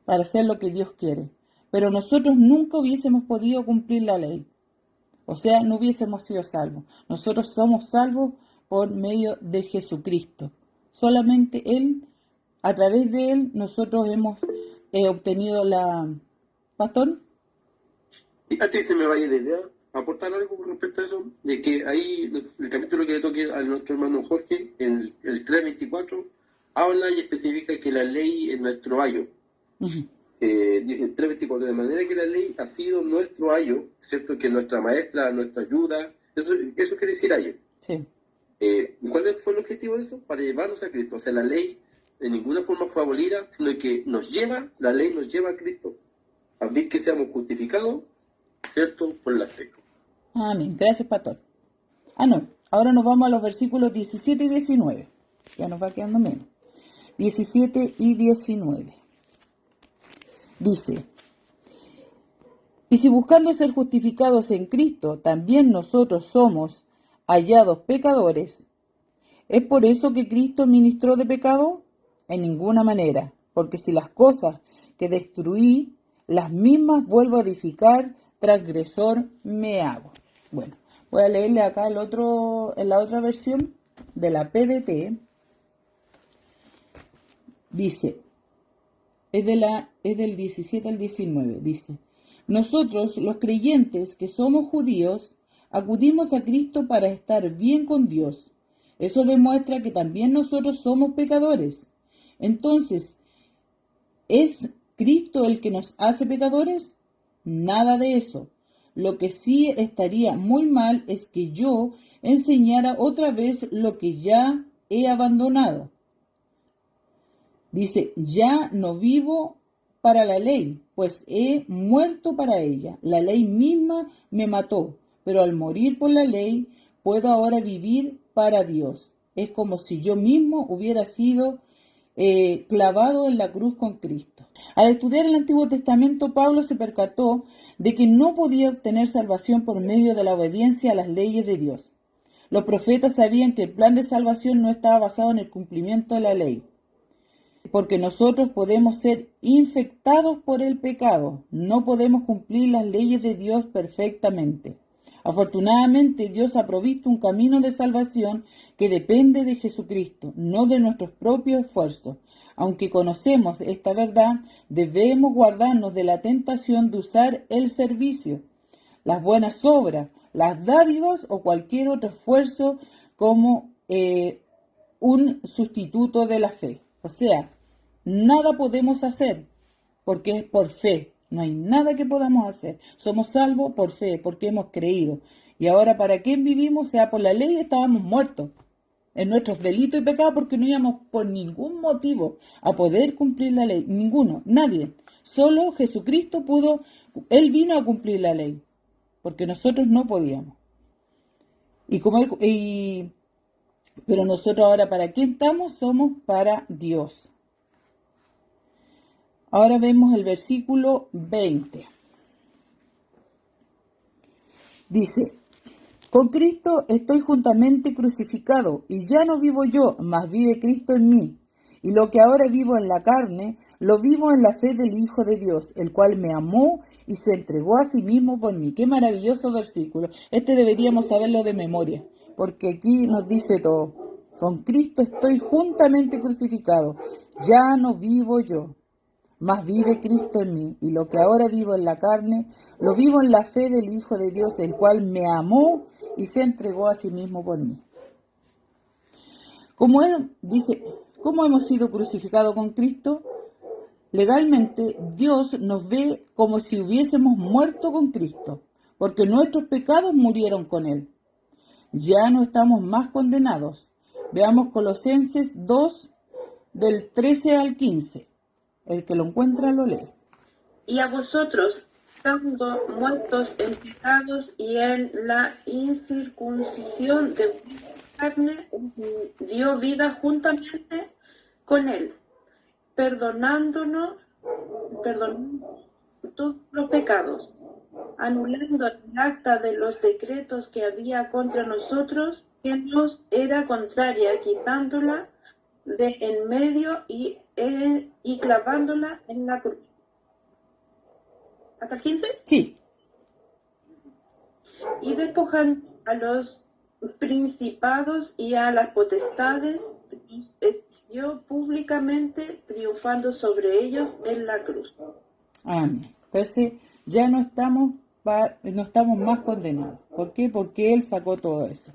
para hacer lo que Dios quiere. Pero nosotros nunca hubiésemos podido cumplir la ley. O sea, no hubiésemos sido salvos. Nosotros somos salvos por medio de Jesucristo. Solamente Él, a través de Él, nosotros hemos obtenido la... ¿Pastor? Y antes se me vaya la idea, aportar algo con respecto a eso, de que ahí, el capítulo que le toque a nuestro hermano Jorge, en el 3:24, habla y especifica que la ley es nuestro ayo. Ujú. Dice el 3:24, de manera que la ley ha sido nuestro ayo, ¿cierto? Que nuestra maestra, nuestra ayuda, eso quiere decir ayo. Sí. ¿Cuál fue el objetivo de eso? Para llevarnos a Cristo. O sea, la ley de ninguna forma fue abolida, sino que la ley nos lleva a Cristo, a fin que seamos justificados, ¿cierto? Por la fe. Amén. Gracias, pastor. No. Ahora nos vamos a los versículos 17 y 19. Ya nos va quedando menos. 17 y 19. Dice: y si buscando ser justificados en Cristo, también nosotros somos hallados pecadores, ¿es por eso que Cristo ministró de pecado? En ninguna manera, porque si las cosas que destruí, las mismas vuelvo a edificar, transgresor me hago. Bueno, voy a leerle acá en la otra versión de la PDT. Dice, es del 17 al 19, dice: nosotros, los creyentes que somos judíos, acudimos a Cristo para estar bien con Dios. Eso demuestra que también nosotros somos pecadores. Entonces, ¿es Cristo el que nos hace pecadores? Nada de eso. Lo que sí estaría muy mal es que yo enseñara otra vez lo que ya he abandonado. Dice, ya no vivo para la ley, pues he muerto para ella. La ley misma me mató, pero al morir por la ley, puedo ahora vivir para Dios. Es como si yo mismo hubiera sido clavado en la cruz con Cristo. Al estudiar el Antiguo Testamento, Pablo se percató de que no podía obtener salvación por medio de la obediencia a las leyes de Dios. Los profetas sabían que el plan de salvación no estaba basado en el cumplimiento de la ley, porque nosotros podemos ser infectados por el pecado, no podemos cumplir las leyes de Dios perfectamente. Afortunadamente, Dios ha provisto un camino de salvación que depende de Jesucristo, no de nuestros propios esfuerzos. Aunque conocemos esta verdad, debemos guardarnos de la tentación de usar el servicio, las buenas obras, las dádivas o cualquier otro esfuerzo como un sustituto de la fe. O sea, nada podemos hacer porque es por fe. No hay nada que podamos hacer. Somos salvos por fe, porque hemos creído. Y ahora, ¿para qué vivimos? O sea, por la ley estábamos muertos en nuestros delitos y pecados, porque no íbamos por ningún motivo a poder cumplir la ley. Ninguno, nadie. Solo Jesucristo pudo, Él vino a cumplir la ley, porque nosotros no podíamos. Pero nosotros ahora, ¿para qué estamos? Somos para Dios. Ahora vemos el versículo 20. Dice, con Cristo estoy juntamente crucificado, y ya no vivo yo, mas vive Cristo en mí. Y lo que ahora vivo en la carne, lo vivo en la fe del Hijo de Dios, el cual me amó y se entregó a sí mismo por mí. Qué maravilloso versículo. Este deberíamos saberlo de memoria, porque aquí nos dice todo. Con Cristo estoy juntamente crucificado, ya no vivo yo, mas vive Cristo en mí, y lo que ahora vivo en la carne, lo vivo en la fe del Hijo de Dios, el cual me amó y se entregó a sí mismo por mí. Como él dice, ¿cómo hemos sido crucificados con Cristo? Legalmente, Dios nos ve como si hubiésemos muerto con Cristo, porque nuestros pecados murieron con Él. Ya no estamos más condenados. Veamos Colosenses 2, del 13 al 15. El que lo encuentra lo lee. Y a vosotros, estando muertos en pecados y en la incircuncisión de vuestra carne, dio vida juntamente con él, perdonando todos los pecados, anulando el acta de los decretos que había contra nosotros, que nos era contraria, quitándola de en medio y clavándola en la cruz. ¿Hasta el 15? Sí. y despojando a los principados y a las potestades, los exhibió públicamente, triunfando sobre ellos en la cruz. Amén. Entonces ya no estamos más condenados. ¿Por qué? Porque Él sacó todo eso.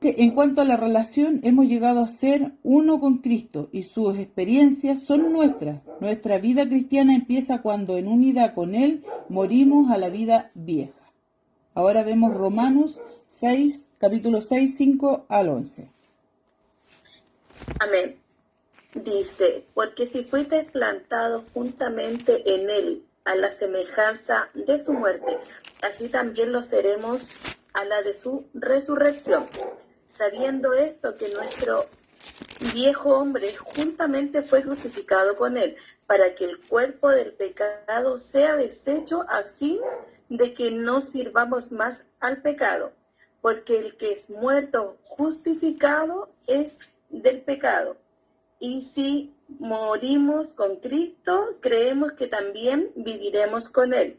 En cuanto a la relación, hemos llegado a ser uno con Cristo y sus experiencias son nuestras. Nuestra vida cristiana empieza cuando en unidad con Él morimos a la vida vieja. Ahora vemos Romanos 6, capítulo 6, 5 al 11. Amén. Dice, porque si fuisteis plantados juntamente en Él, a la semejanza de su muerte, así también lo seremos a la de su resurrección. Sabiendo esto, que nuestro viejo hombre juntamente fue crucificado con Él, para que el cuerpo del pecado sea deshecho, a fin de que no sirvamos más al pecado, porque el que es muerto justificado es del pecado. Y si morimos con Cristo, creemos que también viviremos con Él,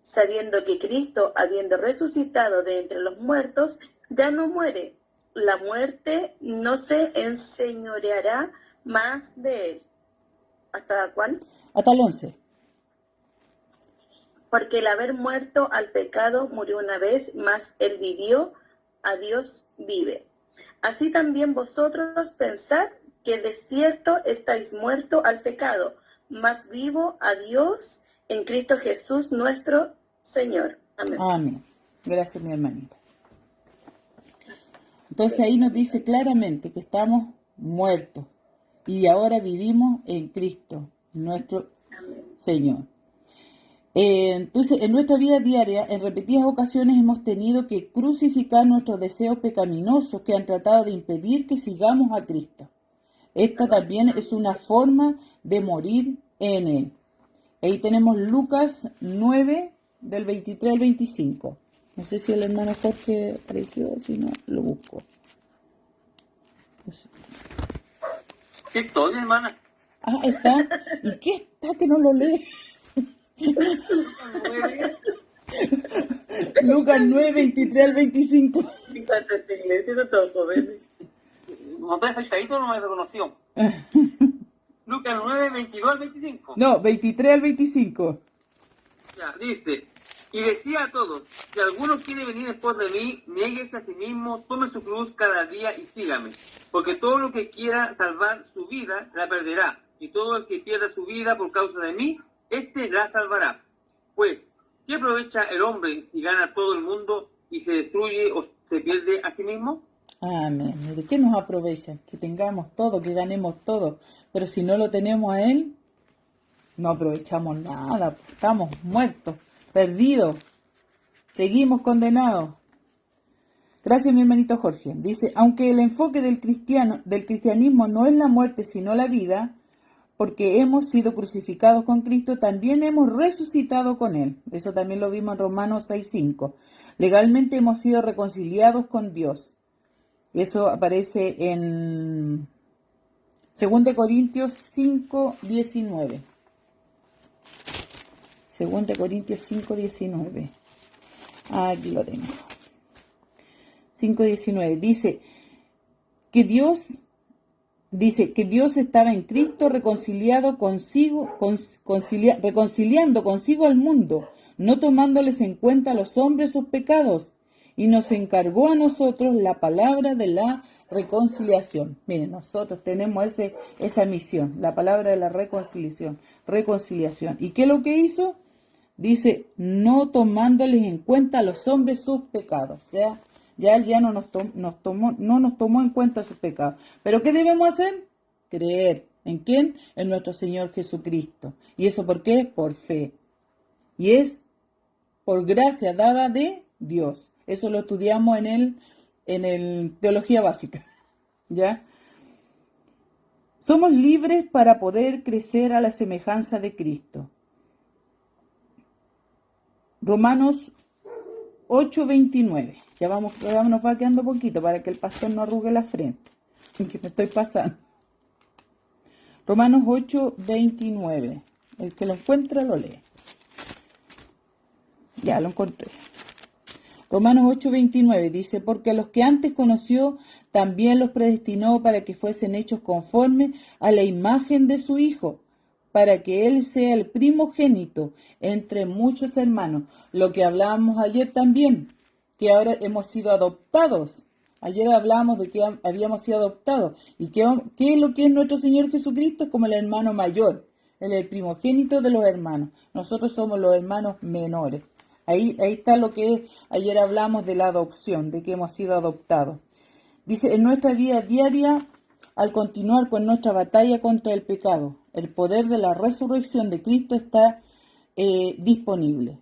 sabiendo que Cristo, habiendo resucitado de entre los muertos, ya no muere. La muerte no se enseñoreará más de Él. ¿Hasta cuál? Hasta el 11. Porque el haber muerto al pecado murió una vez, mas Él vivió, a Dios vive. Así también vosotros pensad que de cierto estáis muertos al pecado, mas vivo a Dios en Cristo Jesús nuestro Señor. Amén. Amén. Gracias, mi hermanita. Entonces ahí nos dice claramente que estamos muertos y ahora vivimos en Cristo, nuestro Señor. Entonces, en nuestra vida diaria, en repetidas ocasiones hemos tenido que crucificar nuestros deseos pecaminosos que han tratado de impedir que sigamos a Cristo. Esta también es una forma de morir en Él. Ahí tenemos Lucas 9, del 23 al 25. No sé si el hermano Jorge apareció, si no, lo busco. Pues... ¿Qué estoy, hermana? Ah, está. ¿Y qué está que no lo lee? Lucas 9, 23 al 25. Fíjate, esta iglesia no todos jóvenes. No te afectadito, no me reconoció. Lucas 9, 22 al 25. No, 23 al 25. Ya, dice, y decía a todos, si alguno quiere venir después de mí, niéguese a sí mismo, tome su cruz cada día y sígame. Porque todo lo que quiera salvar su vida, la perderá. Y todo el que pierda su vida por causa de mí, éste la salvará. Pues, ¿qué aprovecha el hombre si gana todo el mundo y se destruye o se pierde a sí mismo? Amén. ¿De qué nos aprovecha? Que tengamos todo, que ganemos todo. Pero si no lo tenemos a Él, no aprovechamos nada. Estamos muertos, perdidos. Seguimos condenados. Gracias, mi hermanito Jorge. Dice, aunque el enfoque del cristianismo no es la muerte, sino la vida, porque hemos sido crucificados con Cristo, también hemos resucitado con Él. Eso también lo vimos en Romanos 6:5. Legalmente hemos sido reconciliados con Dios. Eso aparece en 2 Corintios 5:19. 2 Corintios 5:19. Aquí lo tengo. 5:19. Dice que Dios estaba en Cristo reconciliando consigo al mundo, no tomándoles en cuenta a los hombres sus pecados, y nos encargó a nosotros la palabra de la reconciliación. Miren, nosotros tenemos esa misión, la palabra de la reconciliación. ¿Y qué es lo que hizo? Dice, no tomándoles en cuenta a los hombres sus pecados. O sea, ya Él ya no nos tomó en cuenta sus pecados. ¿Pero qué debemos hacer? Creer. ¿En quién? En nuestro Señor Jesucristo. ¿Y eso por qué? Por fe. Y es por gracia dada de Dios. Eso lo estudiamos en el Teología Básica. ¿Ya? Somos libres para poder crecer a la semejanza de Cristo. Romanos 8:29. Ya nos va quedando poquito para que el pastor no arrugue la frente. Que me estoy pasando. Romanos 8:29. El que lo encuentra lo lee. Ya lo encontré. Romanos 8:29 dice, porque a los que antes conoció, también los predestinó para que fuesen hechos conforme a la imagen de su Hijo, para que Él sea el primogénito entre muchos hermanos. Lo que hablábamos ayer también, que ahora hemos sido adoptados. Ayer hablábamos de que habíamos sido adoptados. ¿Y qué es lo que es nuestro Señor Jesucristo? Es como el hermano mayor. Él es el primogénito de los hermanos. Nosotros somos los hermanos menores. Ahí está lo que es. Ayer hablamos de la adopción, de que hemos sido adoptados. Dice, en nuestra vida diaria, al continuar con nuestra batalla contra el pecado, el poder de la resurrección de Cristo está disponible.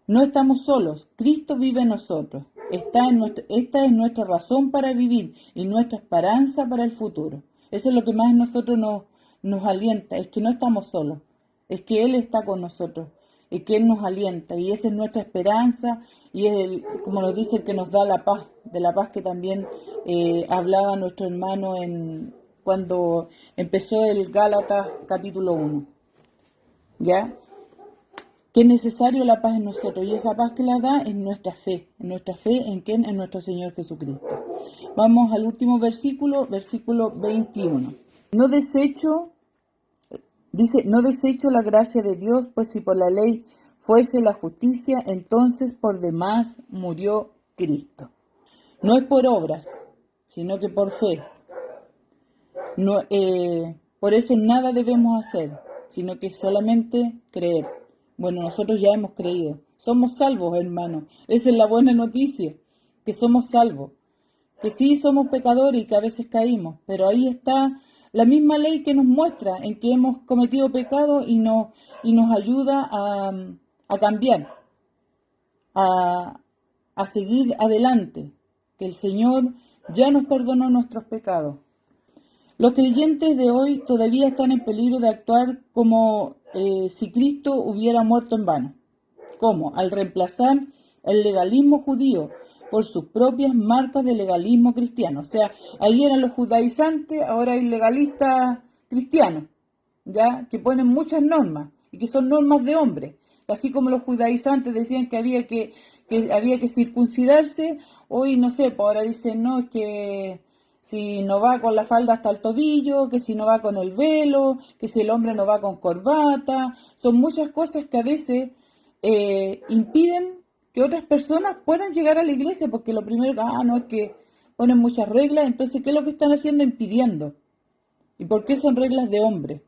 No estamos solos, Cristo vive en nosotros. Esta es nuestra razón para vivir y nuestra esperanza para el futuro. Eso es lo que más a nosotros nos alienta, es que no estamos solos, es que Él está con nosotros, es que Él nos alienta y esa es nuestra esperanza y es, como nos dice, el que nos da la paz, de la paz que también hablaba nuestro hermano cuando empezó el Gálatas capítulo 1. ¿Ya? Que es necesario la paz en nosotros y esa paz que la da es nuestra fe en quién, en nuestro Señor Jesucristo. Vamos al último versículo 21. No desecho la gracia de Dios, pues si por la ley fuese la justicia, entonces por demás murió Cristo. No es por obras, sino que por fe. No, por eso nada debemos hacer, sino que solamente creer. Bueno, nosotros ya hemos creído. Somos salvos, hermanos. Esa es la buena noticia, que somos salvos. Que sí somos pecadores y que a veces caímos, pero ahí está la misma ley que nos muestra en que hemos cometido pecado y nos ayuda a cambiar, a seguir adelante, que el Señor ya nos perdonó nuestros pecados. Los creyentes de hoy todavía están en peligro de actuar como si Cristo hubiera muerto en vano. ¿Cómo? Al reemplazar el legalismo judío por sus propias marcas de legalismo cristiano. O sea, ahí eran los judaizantes, ahora hay legalistas cristianos, ¿ya? Que ponen muchas normas y que son normas de hombre. Así como los judaizantes decían que había que circuncidarse, hoy no sé, pues ahora dicen, no, que si no va con la falda hasta el tobillo, que si no va con el velo, que si el hombre no va con corbata. Son muchas cosas que a veces impiden que otras personas puedan llegar a la iglesia, porque lo primero, no, es que ponen muchas reglas. Entonces, ¿qué es lo que están haciendo? Impidiendo. ¿Y por qué son reglas de hombre?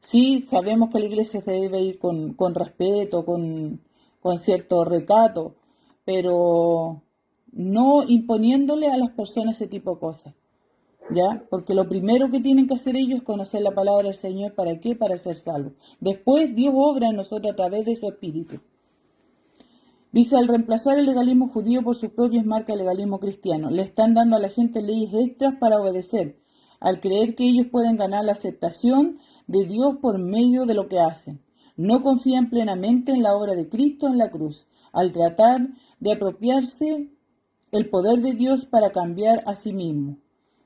Sí, sabemos que la iglesia se debe ir con respeto, con cierto recato, pero no imponiéndole a las personas ese tipo de cosas, ¿ya? Porque lo primero que tienen que hacer ellos es conocer la palabra del Señor. ¿Para qué? Para ser salvos. Después Dios obra en nosotros a través de su Espíritu. Dice, al reemplazar el legalismo judío por sus propias marcas de legalismo cristiano, le están dando a la gente leyes extras para obedecer, al creer que ellos pueden ganar la aceptación de Dios por medio de lo que hacen. No confían plenamente en la obra de Cristo en la cruz, al tratar de apropiarse el poder de Dios para cambiar a sí mismo.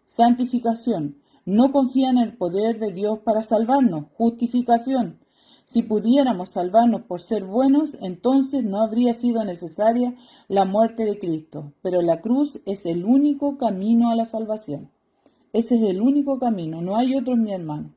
Santificación. No confían en el poder de Dios para salvarnos. Justificación. Si pudiéramos salvarnos por ser buenos, entonces no habría sido necesaria la muerte de Cristo. Pero la cruz es el único camino a la salvación. Ese es el único camino, no hay otro, mi hermano.